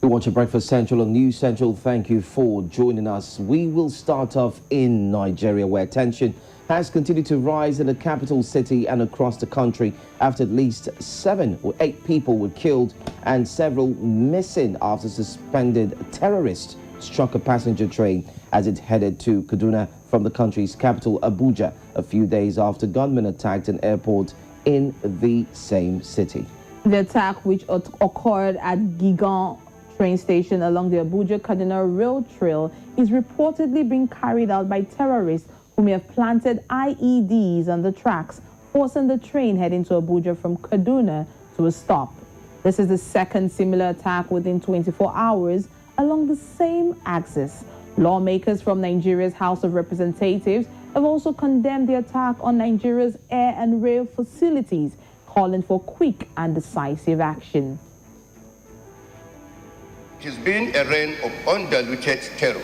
You watch Breakfast Central on News Central. Thank you for joining us. We will start off in Nigeria, where tension has continued to rise in the capital city and across the country after at least 7 or 8 people were killed and several missing after suspended terrorists struck a passenger train as it headed to Kaduna from the country's capital, Abuja, a few days after gunmen attacked an airport in the same city. The attack, which occurred at Gidan train station along the Abuja-Kaduna rail trail, is reportedly being carried out by terrorists who may have planted IEDs on the tracks, forcing the train heading to Abuja from Kaduna to a stop. This is the second similar attack within 24 hours along the same axis. Lawmakers from Nigeria's House of Representatives have also condemned the attack on Nigeria's air and rail facilities, calling for quick and decisive action. It has been a reign of undiluted terror.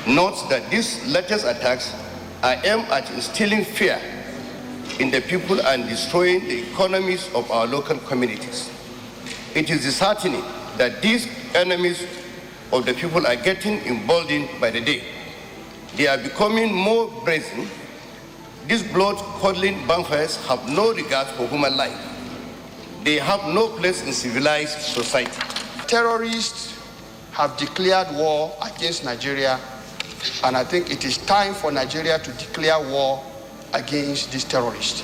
Note that these latest attacks are aimed at instilling fear in the people and destroying the economies of our local communities. It is disheartening that these enemies of the people are getting emboldened by the day. They are becoming more brazen. These blood-curdling bonfires have no regard for human life. They have no place in civilized society. Terrorists have declared war against Nigeria, and I think it is time for Nigeria to declare war against these terrorists.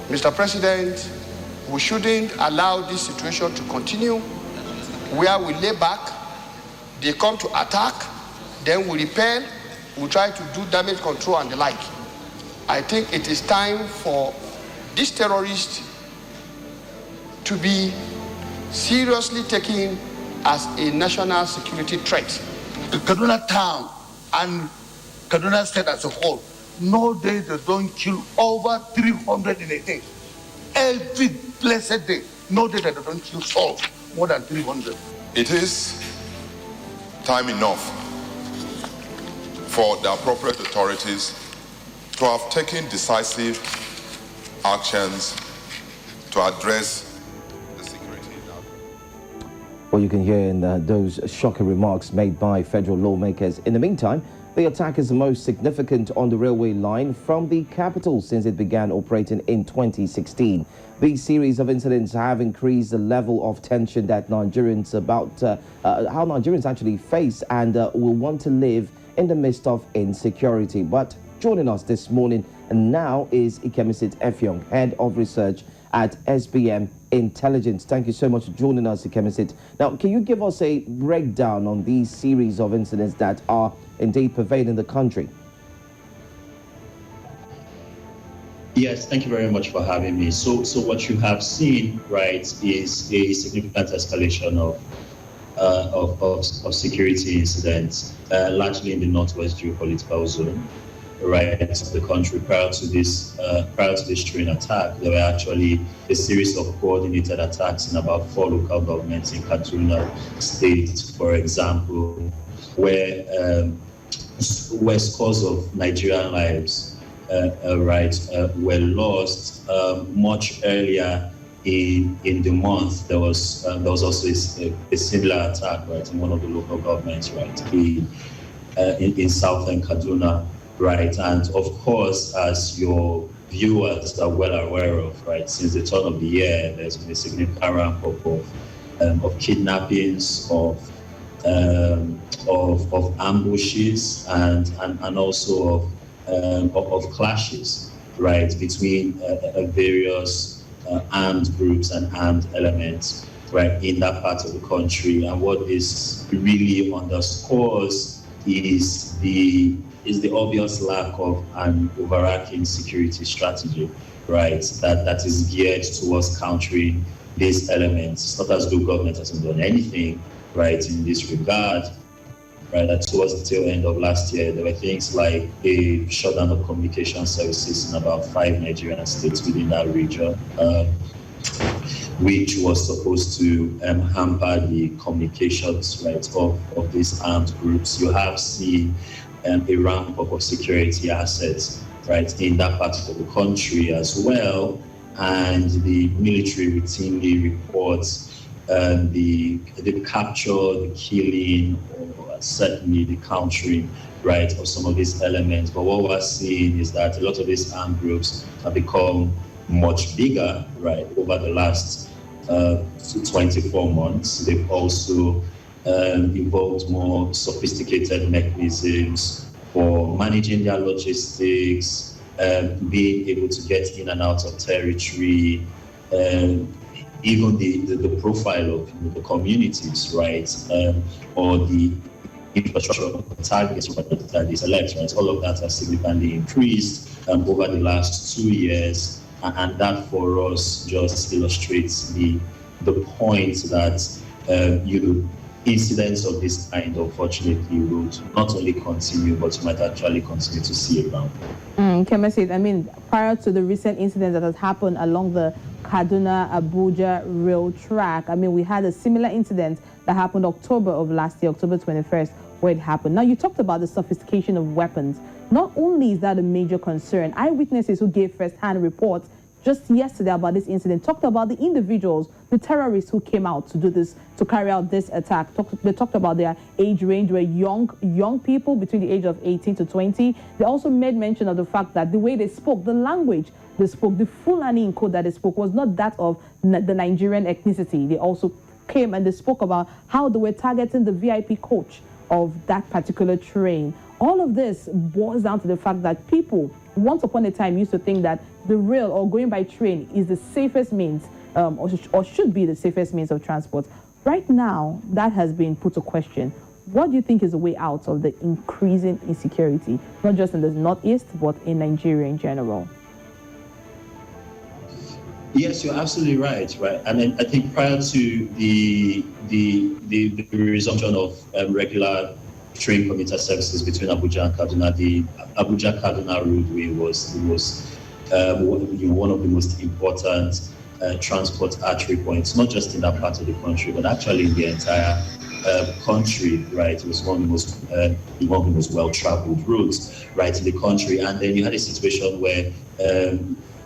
Mr. President, we shouldn't allow this situation to continue, where we lay back, they come to attack, then we repel, we try to do damage control and the like. I think it is time for these terrorists to be seriously taken as a national security threat. Kaduna town and Kaduna state as a whole, no day they don't kill over 300 in a day. Every blessed day, no day that they don't kill souls, more than 300. It is time enough for the appropriate authorities to have taken decisive actions to address the security. Well, you can hear in those shocking remarks made by federal lawmakers. In the meantime, the attack is the most significant on the railway line from the capital since it began operating in 2016. These series of incidents have increased the level of tension that Nigerians how Nigerians actually face and will want to live in the midst of insecurity. But joining us this morning and now is Ikemesit Effiong, Head of Research at SBM Intelligence. Thank you so much for joining us, Ikemesit. Now, can you give us a breakdown on these series of incidents that are indeed pervading the country? Yes, thank you very much for having me. So what you have seen, right, is a significant escalation of security incidents, largely in the northwest geopolitical zone, right, of the country. Prior to this train attack, there were actually a series of coordinated attacks in about 4 local governments in Kaduna State, for example, where scores of Nigerian lives were lost. Much earlier in the month, there was also a similar attack, right, in one of the local governments, right, in southern Kaduna, right. And of course, as your viewers are well aware of, right, since the turn of the year, there's been a significant ramp up of kidnappings, of ambushes, and also of clashes, right, between various armed groups and armed elements, right, in that part of the country. And what this really underscores is the obvious lack of an overarching security strategy, right, that is geared towards countering these elements. It's not as though government hasn't done anything, right, in this regard. Right, that towards the tail end of last year, there were things like a shutdown of communication services in about 5 Nigerian states within that region, which was supposed to hamper the communications, right, of these armed groups. You have seen a ramp up of security assets, right, in that part of the country as well, and the military routinely reports the capture, the killing, or certainly the countering, right, of some of these elements. But what we're seeing is that a lot of these armed groups have become much bigger, right, over the last 24 months. They've also involved more sophisticated mechanisms for managing their logistics, being able to get in and out of territory, even the profile of the communities, right, or the infrastructure targets that they select, right? All of that has significantly increased over the last 2 years, and that for us just illustrates the point that incidents of this kind, unfortunately, will not only continue, but you might actually continue to see around. Ikemesit, I mean, prior to the recent incident that has happened along the Kaduna-Abuja rail track, I mean, we had a similar incident that happened October of last year, October 21st, where it happened. Now, you talked about the sophistication of weapons. Not only is that a major concern, eyewitnesses who gave first-hand reports just yesterday about this incident talked about the individuals, the terrorists who came out to do this, to carry out this attack. They talked about their age range were young people between the age of 18 to 20. They also made mention of the fact that the way they spoke, the language they spoke, the Fulani code that they spoke was not that of the Nigerian ethnicity. They also came and they spoke about how they were targeting the VIP coach of that particular train. All of this boils down to the fact that people, once upon a time, used to think that the rail or going by train is the safest means, or should be the safest means of transport. Right now, that has been put to question. What do you think is the way out of the increasing insecurity, not just in the Northeast, but in Nigeria in general? Yes, you're absolutely right. And then I think prior to the resumption of regular train commuter services between Abuja and Kaduna, the Abuja-Kaduna roadway was one of the most important transport artery points, not just in that part of the country, but actually in the entire country, right? It was one of the most well-traveled routes, right, in the country. And then you had a situation where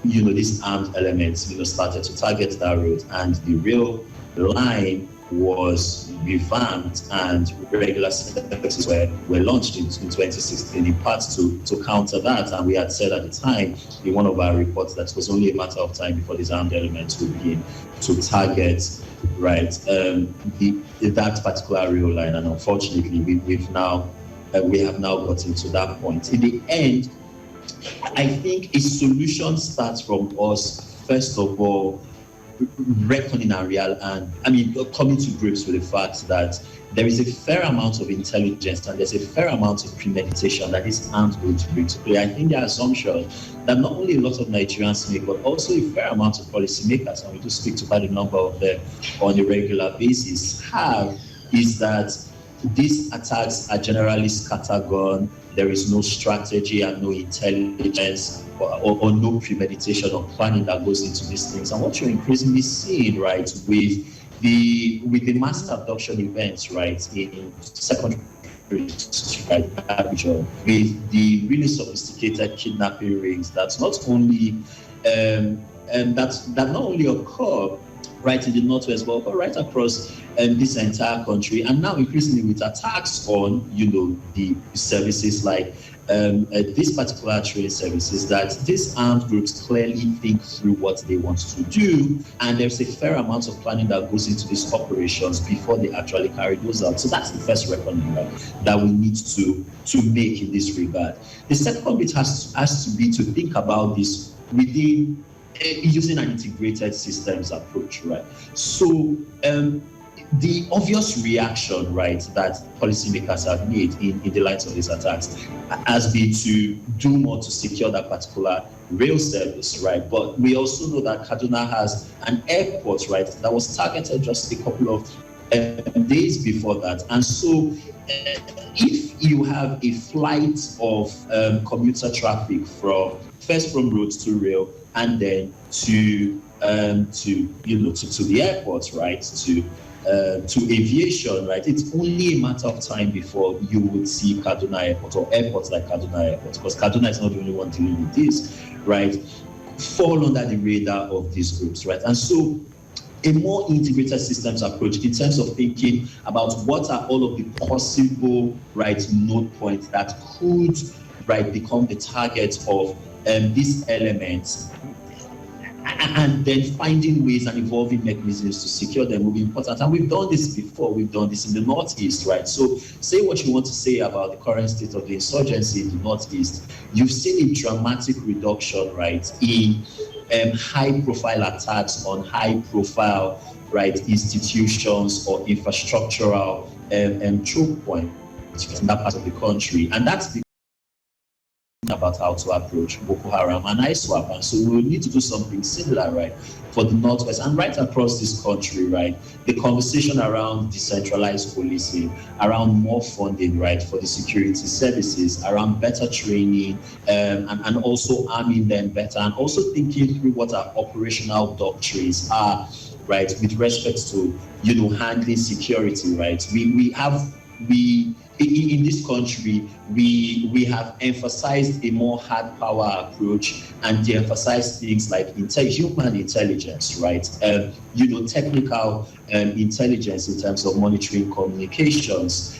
these armed elements started to target that route, and the rail line was revamped and regular services were launched in 2016 in part to counter that. And we had said at the time in one of our reports that it was only a matter of time before these armed elements would begin to target, right, that particular rail line. And unfortunately, we have now gotten to that point. In the end, I think a solution starts from us, first of all, reckoning our real, and coming to grips with the fact that there is a fair amount of intelligence and there's a fair amount of premeditation that is armed going to bring to play. I think the assumption that not only a lot of Nigerians make, but also a fair amount of policymakers, and we do speak to quite a number of them on a regular basis, is that these attacks are generally scattergun. There is no strategy and no intelligence or no premeditation or planning that goes into these things. And what you're increasingly seeing, right, with the mass abduction events, right, in secondary, right, with the really sophisticated kidnapping rings that not only occur right in the Northwest, but right across this entire country, and now increasingly with attacks on, the services like this particular train services, that these armed groups clearly think through what they want to do, and there's a fair amount of planning that goes into these operations before they actually carry those out. So that's the first reckoning, right, that we need to make in this regard. The second bit has to be to think about this within using an integrated systems approach, right? So the obvious reaction, right, that policymakers have made in the light of these attacks has been to do more to secure that particular rail service, right? But we also know that Kaduna has an airport, right, that was targeted just a couple of days before that. And so if you have a flight of commuter traffic from road to rail, and then to the airport, right, to aviation, right, it's only a matter of time before you would see Kaduna Airport or airports like Kaduna Airport, because Kaduna is not the only one dealing with this, right, fall under the radar of these groups, right? And so a more integrated systems approach in terms of thinking about what are all of the possible, right, node points that could, right, become the target of these elements, and then finding ways and evolving mechanisms to secure them will be important. And we've done this before. We've done this in the Northeast, right? So say what you want to say about the current state of the insurgency in the Northeast. You've seen a dramatic reduction, right, in high-profile attacks on high-profile, right, institutions or infrastructural choke points in that part of the country. And that's about how to approach Boko Haram and ISWAP. And so we will need to do something similar, right, for the Northwest and right across this country, right? The conversation around decentralized policing, around more funding, right, for the security services, around better training, and also arming them better, and also thinking through what our operational doctrines are, right, with respect to, handling security, right? In this country, we have emphasized a more hard power approach and de-emphasized things like human intelligence, right? Technical intelligence in terms of monitoring communications,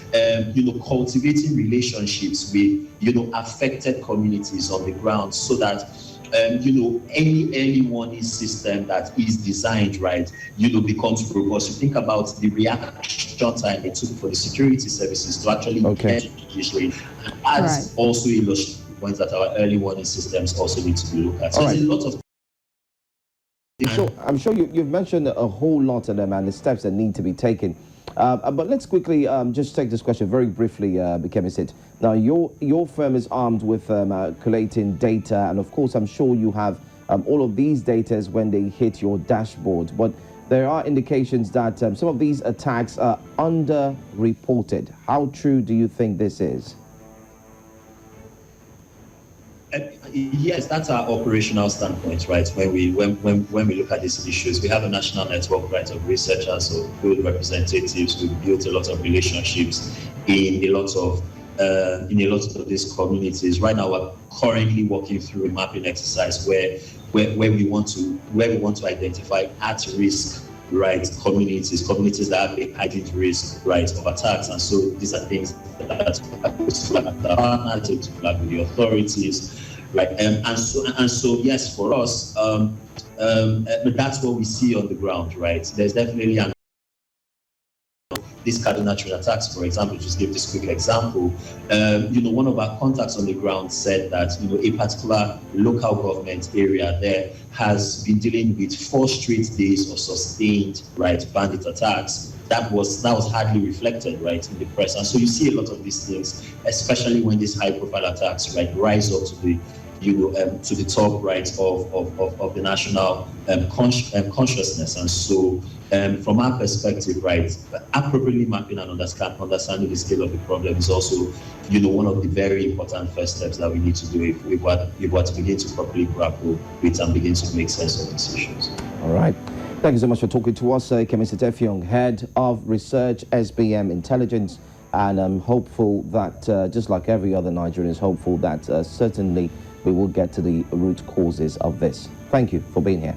cultivating relationships with, affected communities on the ground so that any early warning system that is designed, right, becomes robust. You think about the reaction time it took for the security services to actually get this rate. And that's also illustrates points that our early warning systems also need to be looked at. So there's a lot of I'm sure you've mentioned a whole lot of them and the steps that need to be taken. But let's quickly just take this question very briefly, Ikemesit. Now, your firm is armed with collating data, and of course, I'm sure you have all of these data when they hit your dashboard. But there are indications that some of these attacks are underreported. How true do you think this is? Yes, that's our operational standpoint, right? When we look at these issues, we have a national network, right, of researchers or field representatives. We've built a lot of relationships in a lot of these communities. Right now, we're currently working through a mapping exercise where we want to identify at-risk, right, communities that have a heightened risk, right, of attacks. And so these are things that to flag with the authorities, right? And so yes, for us, that's what we see on the ground, right? There's definitely these Kaduna train attacks, for example, just give this quick example. One of our contacts on the ground said that, a particular local government area there has been dealing with 4 straight days of sustained, right, bandit attacks. That was hardly reflected, right, in the press. And so you see a lot of these things, especially when these high-profile attacks, right, rise up to the to the top, right, of the national consciousness. And so from our perspective, right, appropriately mapping and understanding the scale of the problem is also, one of the very important first steps that we need to do if we want to begin to properly grapple with and begin to make sense of these issues. All right. Thank you so much for talking to us, Ikemesit Effiong, Head of Research, SBM Intelligence. And I'm hopeful that, just like every other Nigerian is hopeful that certainly we will get to the root causes of this. Thank you for being here.